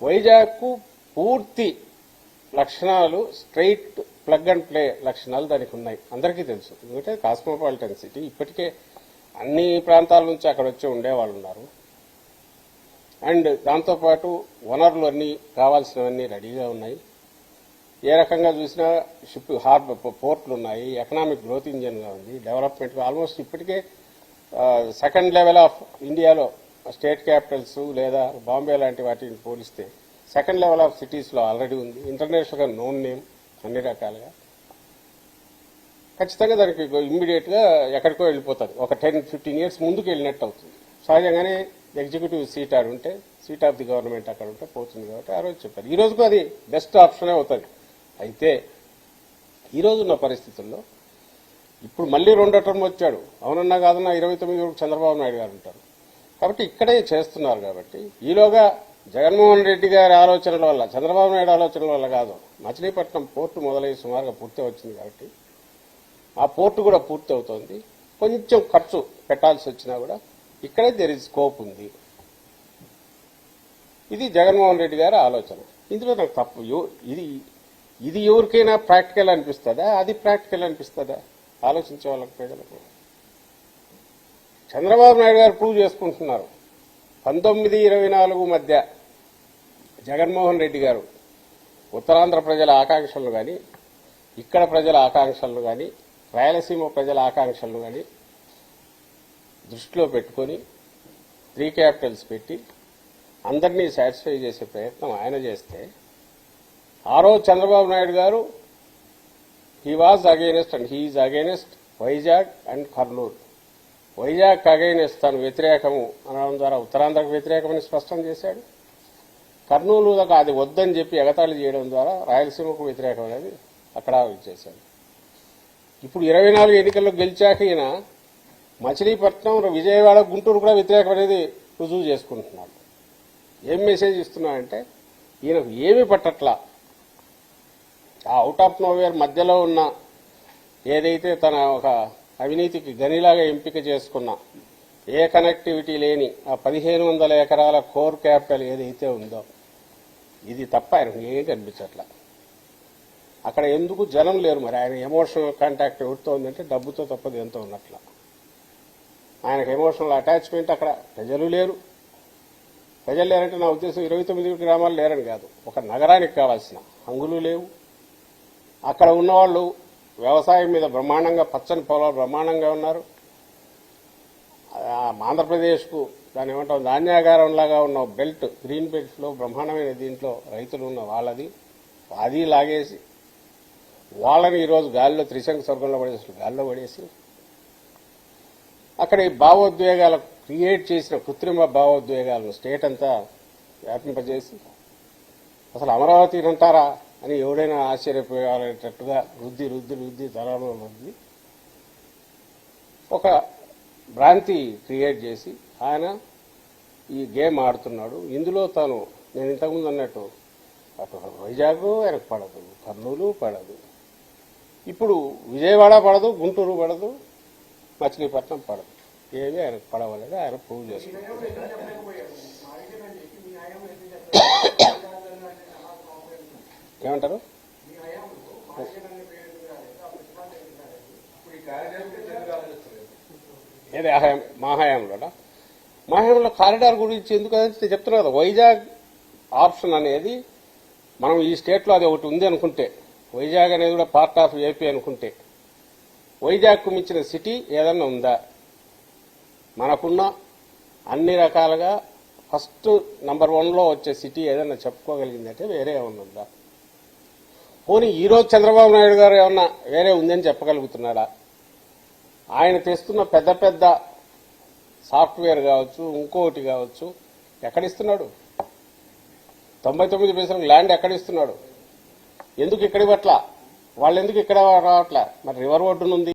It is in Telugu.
వైజాగ్కు పూర్తి లక్షణాలు స్ట్రైట్ ప్లగ్ అండ్ ప్లే లక్షణాలు దానికి ఉన్నాయి, అందరికీ తెలుసు. ఎందుకంటే కాస్మోపాలిటన్ సిటీ, ఇప్పటికే అన్ని ప్రాంతాల నుంచి అక్కడ వచ్చి ఉండేవాళ్ళు ఉన్నారు. అండ్ దాంతోపాటు వనరులు అన్నీ కావాల్సినవన్నీ రెడీగా ఉన్నాయి. ఏ రకంగా చూసినా షిప్ హార్బర్ పోర్ట్లు ఉన్నాయి, ఎకనామిక్ గ్రోత్ ఇంజిన్గా ఉంది, డెవలప్మెంట్ ఆల్మోస్ట్ ఇప్పటికే సెకండ్ లెవెల్ ఆఫ్ ఇండియాలో స్టేట్ క్యాపిటల్స్ లేదా బాంబే లాంటి వాటిని పోలిస్తే సెకండ్ లెవెల్ ఆఫ్ సిటీస్లో ఆల్రెడీ ఉంది. ఇంటర్నేషనల్గా నోన్ నేమ్ అన్ని రకాలుగా. ఖచ్చితంగా దానికి ఇమ్మీడియట్గా ఎక్కడికో వెళ్ళిపోతుంది, ఒక 10-15 ఇయర్స్ ముందుకు వెళ్ళినట్టు అవుతుంది. సహజంగానే ఎగ్జిక్యూటివ్ సీట్ ఆడు ఉంటే, సీట్ ఆఫ్ ది గవర్నమెంట్ అక్కడ ఉంటే పోతుంది కాబట్టి ఆ రోజు చెప్పారు. ఈ రోజుకు అది బెస్ట్ ఆప్షనే అవుతుంది. అయితే ఈ రోజున్న పరిస్థితుల్లో ఇప్పుడు మళ్ళీ రెండో టర్మ్ వచ్చాడు, అవునన్నా కాదన్నా 29 వరకు చంద్రబాబు నాయుడు గారు ఉంటారు కాబట్టి ఇక్కడే చేస్తున్నారు. కాబట్టి ఈలోగా జగన్మోహన్ రెడ్డి గారి ఆలోచనల వల్ల, చంద్రబాబు నాయుడు ఆలోచనల వల్ల కాదు, మచిలీపట్నం పోర్టు మొదలై సుమారుగా పూర్తి వచ్చింది కాబట్టి ఆ పోర్టు కూడా పూర్తి అవుతోంది. కొంచెం ఖర్చు పెట్టాల్సి వచ్చినా కూడా ఇక్కడే దేర్ ఇస్ స్కోప్ ఉంది. ఇది జగన్మోహన్ రెడ్డి గారి ఆలోచన. ఇందులో నాకు తప్పు, ఇది ఎవరికైనా ప్రాక్టికల్ అనిపిస్తుందా, అది ప్రాక్టికల్ అనిపిస్తుందా? ఆలోచించే వాళ్ళకి, ప్రజలకు. చంద్రబాబు నాయుడు గారు ప్రూవ్ చేసుకుంటున్నారు. 19-24 మధ్య జగన్మోహన్ రెడ్డి గారు ఉత్తరాంధ్ర ప్రజల ఆకాంక్షలను కానీ, ఇక్కడ ప్రజల ఆకాంక్షలను కానీ, రాయలసీమ ప్రజల ఆకాంక్షలను కానీ దృష్టిలో పెట్టుకొని 3 క్యాపిటల్స్ పెట్టి అందరినీ సాటిస్ఫై చేసే ప్రయత్నం ఆయన చేస్తే, ఆ రోజు చంద్రబాబు నాయుడు గారు he was against and he is against Vizag and Kurnool. Vizag against తను వ్యతిరేకము అనడం ద్వారా ఉత్తరాంధ్రకు వ్యతిరేకమని స్పష్టం చేశాడు. కర్నూలు అది వద్దని చెప్పి ఎగతాళి చేయడం ద్వారా రాయలసీమకు వ్యతిరేకం అనేది అక్కడ చేశాడు. ఇప్పుడు 24 ఎన్నికల్లో గెలిచాక ఈయన మచిలీపట్నం, విజయవాడ, గుంటూరు కూడా వ్యతిరేకం అనేది రుజువు చేసుకుంటున్నాడు. ఏం మెసేజ్ ఇస్తున్నాడంటే ఈయనకు ఏమీ పట్టట్లా. ఆ అవుట్ ఆఫ్ నోవేర్ మధ్యలో ఉన్న ఏదైతే తన ఒక అవినీతికి గనిలాగా ఎంపిక చేసుకున్న ఏ కనెక్టివిటీ లేని ఆ 1500 ఎకరాల కోర్ క్యాపిటల్ ఏదైతే ఉందో ఇది తప్ప ఆయనకు ఏం కనిపించట్లా. అక్కడ ఎందుకు జనం లేరు, మరి ఆయన ఎమోషనల్ కాంటాక్ట్ ఎవరితో ఉందంటే డబ్బుతో తప్పదు ఎంతో ఉన్నట్ల. ఆయనకు ఎమోషనల్ అటాచ్మెంట్ అక్కడ ప్రజలు లేరు. ప్రజలు లేరంటే నా ఉద్దేశం 29 గ్రామాలు లేరని కాదు, ఒక నగరానికి కావాల్సిన హంగులు లేవు. అక్కడ ఉన్నవాళ్ళు వ్యవసాయం మీద బ్రహ్మాండంగా, పచ్చని పొలాలు బ్రహ్మాండంగా ఉన్నారు. ఆంధ్రప్రదేశ్కు దాని ఏమంటాం ధాన్యాగారంలాగా ఉన్న బెల్ట్, గ్రీన్ బెల్ట్లో బ్రహ్మాండమైన దీంట్లో రైతులు ఉన్న వాళ్ళది అది లాగేసి వాళ్ళని ఈరోజు గాలిలో త్రిశంక స్వర్గంలో పడేసి గాలిలో పడేసి అక్కడ ఈ భావోద్వేగాలు క్రియేట్ చేసిన కృత్రిమ భావోద్వేగాలను స్టేట్ అంతా వ్యాపింపజేసి అసలు అమరావతిని అంటారా అని ఎవడైనా ఆశ్చర్యపోయేటట్టుగా రుద్ది తరాలు రుద్ది ఒక భ్రాంతి క్రియేట్ చేసి ఆయన ఈ గేమ్ ఆడుతున్నాడు. ఇందులో నేను ఇంతకుముందు అన్నట్టు అటు వైజాగ్ ఆయనకు పడదు, కర్నూలు పడదు, ఇప్పుడు విజయవాడ పడదు, గుంటూరు పడదు, మచిలీపట్నం పడదు. ఏవి ఆయనకు పడవలేదు, ఆయన ప్రూవ్ చేసుకున్నారు. ఏమంటారు? ఏది మా హయాంలో కారిడార్ గురించి ఎందుకు అని చెప్తున్నా కదా. వైజాగ్ ఆప్షన్ అనేది మనం ఈ స్టేట్లో అది ఒకటి ఉంది అనుకుంటే, వైజాగ్ అనేది కూడా పార్ట్ ఆఫ్ ఏపీ అనుకుంటే, వైజాగ్కు మించిన సిటీ ఏదన్నా ఉందా? మనకున్న అన్ని రకాలుగా ఫస్ట్ నంబర్ 1లో వచ్చే సిటీ ఏదన్నా చెప్పుకోగలిగిందంటే వేరే ఏమన్నా ఉందా? పోనీ ఈరోజు చంద్రబాబు నాయుడు గారు ఏమన్నా వేరే ఉందని చెప్పగలుగుతున్నాడా? ఆయన తెస్తున్న పెద్ద పెద్ద సాఫ్ట్వేర్ కావచ్చు, ఇంకోటి కావచ్చు, ఎక్కడిస్తున్నాడు? 99 పైసలకు ల్యాండ్ ఎక్కడిస్తున్నాడు? ఎందుకు ఇక్కడి పట్ల వాళ్ళు ఎందుకు ఇక్కడ రావట్లా? మరి రివర్ ఒడ్డునుంది.